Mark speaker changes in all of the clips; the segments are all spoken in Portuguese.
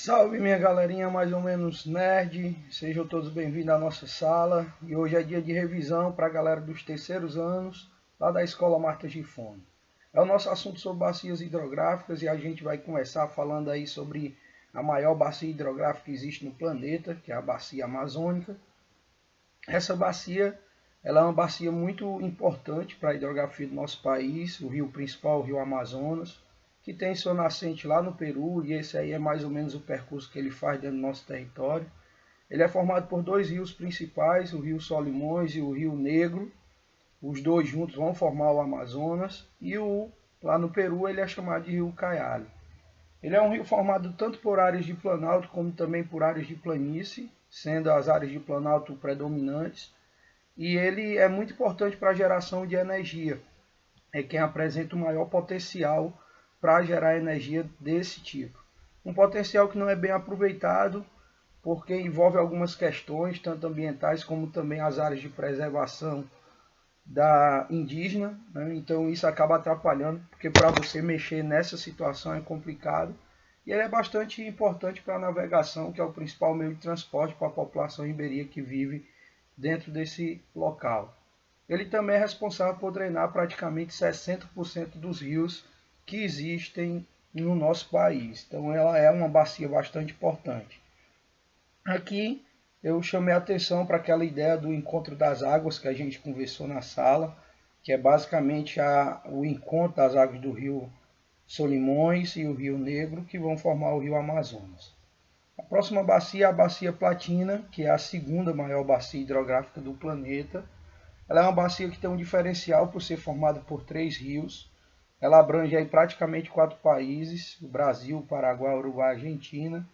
Speaker 1: Salve minha galerinha mais ou menos nerd, sejam todos bem-vindos à nossa sala. E hoje é dia de revisão para a galera dos terceiros anos, lá da Escola Marta Gifone. É o nosso assunto sobre bacias hidrográficas e a gente vai começar falando aí sobre a maior bacia hidrográfica que existe no planeta, que é a Bacia Amazônica. Essa bacia ela é uma bacia muito importante para a hidrografia do nosso país, o rio principal, o rio Amazonas, que tem sua nascente lá no Peru, e esse aí é mais ou menos o percurso que ele faz dentro do nosso território. Ele é formado por dois rios principais, o rio Solimões e o rio Negro. Os dois juntos vão formar o Amazonas, e lá no Peru ele é chamado de rio Caiali. Ele é um rio formado tanto por áreas de planalto como também por áreas de planície, sendo as áreas de planalto predominantes, e ele é muito importante para a geração de energia. É quem apresenta o maior potencial para gerar energia desse tipo. Um potencial que não é bem aproveitado, porque envolve algumas questões, tanto ambientais como também as áreas de preservação da indígena, né? Então isso acaba atrapalhando, porque para você mexer nessa situação é complicado. E ele é bastante importante para a navegação, que é o principal meio de transporte para a população ribeirinha que vive dentro desse local. Ele também é responsável por drenar praticamente 60% dos rios que existem no nosso país. Então ela é uma bacia bastante importante. Aqui eu chamei a atenção para aquela ideia do encontro das águas que a gente conversou na sala, que é basicamente o encontro das águas do rio Solimões e o rio Negro, que vão formar o rio Amazonas. A próxima bacia é a Bacia Platina, que é a segunda maior bacia hidrográfica do planeta. Ela é uma bacia que tem um diferencial por ser formada por três rios. Ela abrange aí praticamente 4 países: o Brasil, o Paraguai, o Uruguai e a Argentina.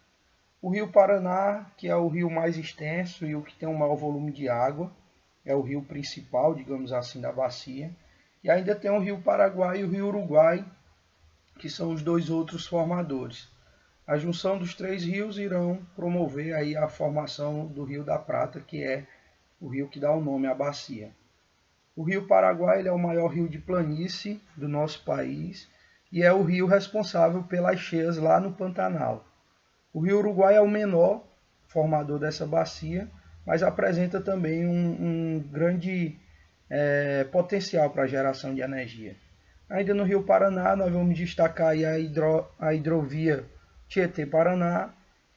Speaker 1: O rio Paraná, que é o rio mais extenso e o que tem o maior volume de água, é o rio principal, digamos assim, da bacia. E ainda tem o rio Paraguai e o rio Uruguai, que são os dois outros formadores. A junção dos três rios irão promover aí a formação do Rio da Prata, que é o rio que dá o nome à bacia. O rio Paraguai ele é o maior rio de planície do nosso país e é o rio responsável pelas cheias lá no Pantanal. O rio Uruguai é o menor formador dessa bacia, mas apresenta também um grande potencial para a geração de energia. Ainda no rio Paraná, nós vamos destacar aí a hidrovia Tietê-Paraná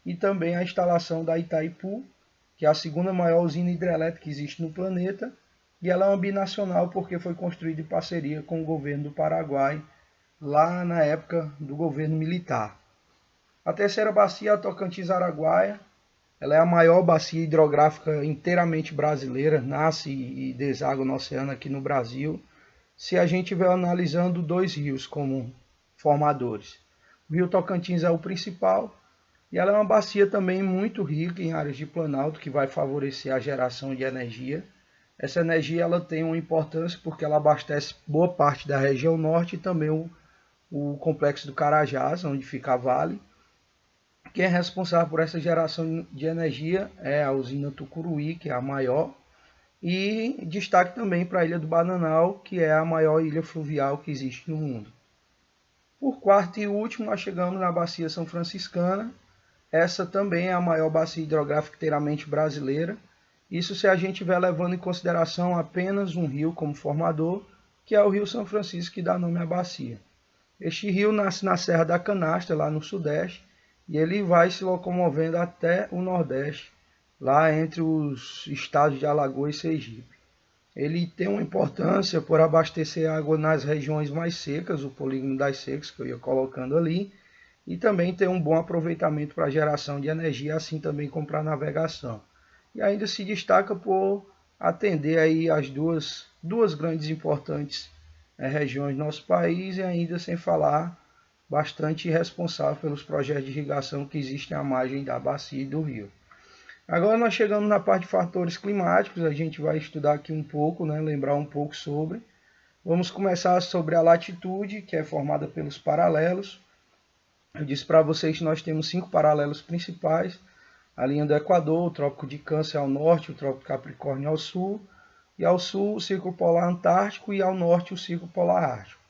Speaker 1: e também a instalação da Itaipu, que é a segunda maior usina hidrelétrica que existe no planeta, e ela é uma binacional porque foi construída em parceria com o governo do Paraguai, lá na época do governo militar. A terceira bacia é a Tocantins-Araguaia. Ela é a maior bacia hidrográfica inteiramente brasileira, nasce e deságua no oceano aqui no Brasil, se a gente estiver analisando dois rios como formadores. O rio Tocantins é o principal, e ela é uma bacia também muito rica em áreas de planalto, que vai favorecer a geração de energia. Essa energia ela tem uma importância porque ela abastece boa parte da região norte e também o complexo do Carajás, onde fica a Vale. Quem é responsável por essa geração de energia é a usina Tucuruí, que é a maior, e destaque também para a Ilha do Bananal, que é a maior ilha fluvial que existe no mundo. Por quarto e último, nós chegamos na Bacia São Franciscana. Essa também é a maior bacia hidrográfica inteiramente brasileira. Isso se a gente estiver levando em consideração apenas um rio como formador, que é o Rio São Francisco, que dá nome à bacia. Este rio nasce na Serra da Canastra, lá no Sudeste, e ele vai se locomovendo até o Nordeste, lá entre os estados de Alagoas e Sergipe. Ele tem uma importância por abastecer água nas regiões mais secas, o polígono das secas, que eu ia colocando ali, e também tem um bom aproveitamento para a geração de energia, assim também como para a navegação. E ainda se destaca por atender aí as duas grandes e importantes regiões do nosso país, e ainda sem falar bastante responsável pelos projetos de irrigação que existem à margem da bacia e do rio. Agora nós chegamos na parte de fatores climáticos, a gente vai estudar aqui um pouco, lembrar um pouco sobre. Vamos começar sobre a latitude, que é formada pelos paralelos. Eu disse para vocês que nós temos 5 paralelos principais: a linha do Equador, o Trópico de Câncer ao norte, o Trópico de Capricórnio ao sul, e ao sul o Círculo Polar Antártico e ao norte o Círculo Polar Ártico.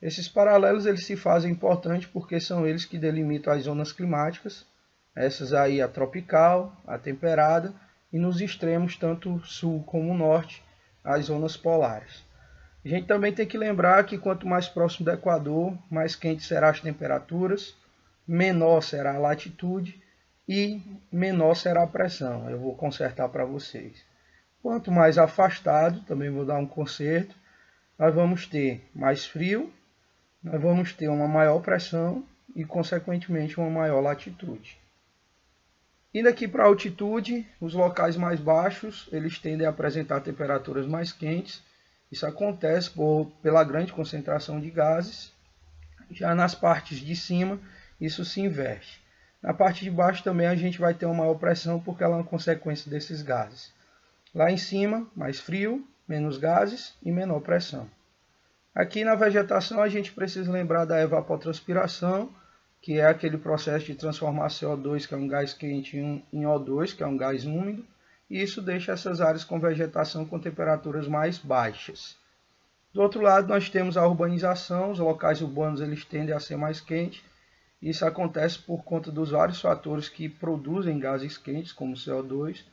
Speaker 1: Esses paralelos eles se fazem importantes porque são eles que delimitam as zonas climáticas. Essas aí a tropical, a temperada e nos extremos, tanto sul como norte, as zonas polares. A gente também tem que lembrar que quanto mais próximo do Equador, mais quente serão as temperaturas, menor será a latitude e menor será a pressão. Eu vou consertar para vocês. Quanto mais afastado, também vou dar um conserto, nós vamos ter mais frio, nós vamos ter uma maior pressão e, consequentemente, uma maior latitude. Indo aqui para a altitude, os locais mais baixos, eles tendem a apresentar temperaturas mais quentes. Isso acontece pela grande concentração de gases. Já nas partes de cima, isso se inverte. Na parte de baixo também a gente vai ter uma maior pressão porque ela é uma consequência desses gases. Lá em cima, mais frio, menos gases e menor pressão. Aqui na vegetação a gente precisa lembrar da evapotranspiração, que é aquele processo de transformar CO2, que é um gás quente, em O2, que é um gás úmido, e isso deixa essas áreas com vegetação com temperaturas mais baixas. Do outro lado, nós temos a urbanização. Os locais urbanos eles tendem a ser mais quentes. Isso acontece por conta dos vários fatores que produzem gases quentes, como CO2.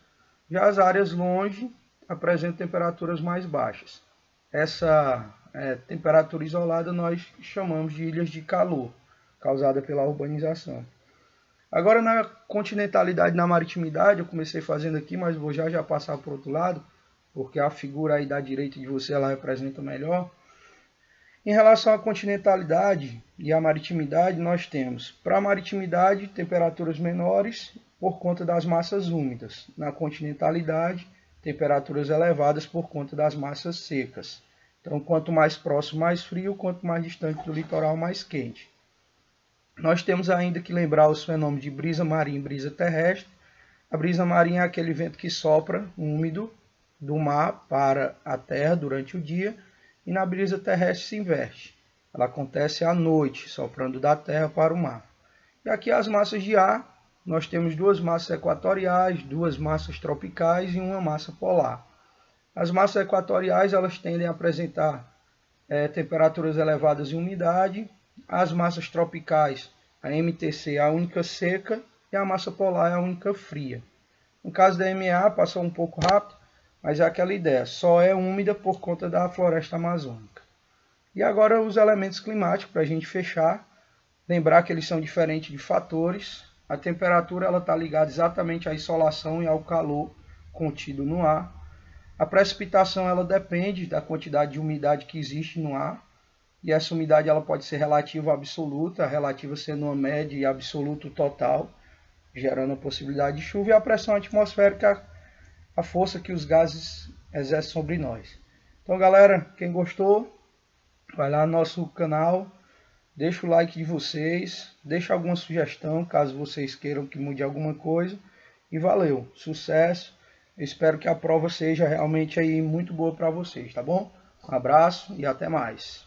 Speaker 1: Já as áreas longe apresentam temperaturas mais baixas. Essa temperatura isolada nós chamamos de ilhas de calor, causada pela urbanização. Agora na continentalidade, na maritimidade, eu comecei fazendo aqui, mas vou já passar para o outro lado, porque a figura aí da direita de você ela representa melhor. Em relação à continentalidade e à maritimidade, nós temos, para a maritimidade, temperaturas menores por conta das massas úmidas. Na continentalidade, temperaturas elevadas por conta das massas secas. Então, quanto mais próximo, mais frio, quanto mais distante do litoral, mais quente. Nós temos ainda que lembrar os fenômenos de brisa marinha e brisa terrestre. A brisa marinha é aquele vento que sopra úmido do mar para a terra durante o dia, e na brisa terrestre se inverte. Ela acontece à noite, soprando da terra para o mar. E aqui as massas de ar, nós temos duas massas equatoriais, duas massas tropicais e uma massa polar. As massas equatoriais elas tendem a apresentar temperaturas elevadas e umidade. As massas tropicais, a MTC é a única seca e a massa polar é a única fria. No caso da MA, passou um pouco rápido, mas é aquela ideia, só é úmida por conta da floresta amazônica. E agora os elementos climáticos, para a gente fechar, lembrar que eles são diferentes de fatores. A temperatura está ligada exatamente à insolação e ao calor contido no ar. A precipitação ela depende da quantidade de umidade que existe no ar. E essa umidade ela pode ser relativa ou absoluta, relativa sendo uma média e absoluto total, gerando a possibilidade de chuva. E a pressão atmosférica, a força que os gases exercem sobre nós. Então, galera, quem gostou, vai lá no nosso canal, deixa o like de vocês, deixa alguma sugestão, caso vocês queiram que mude alguma coisa. E valeu, sucesso. Eu espero que a prova seja realmente aí muito boa para vocês, tá bom? Um abraço e até mais.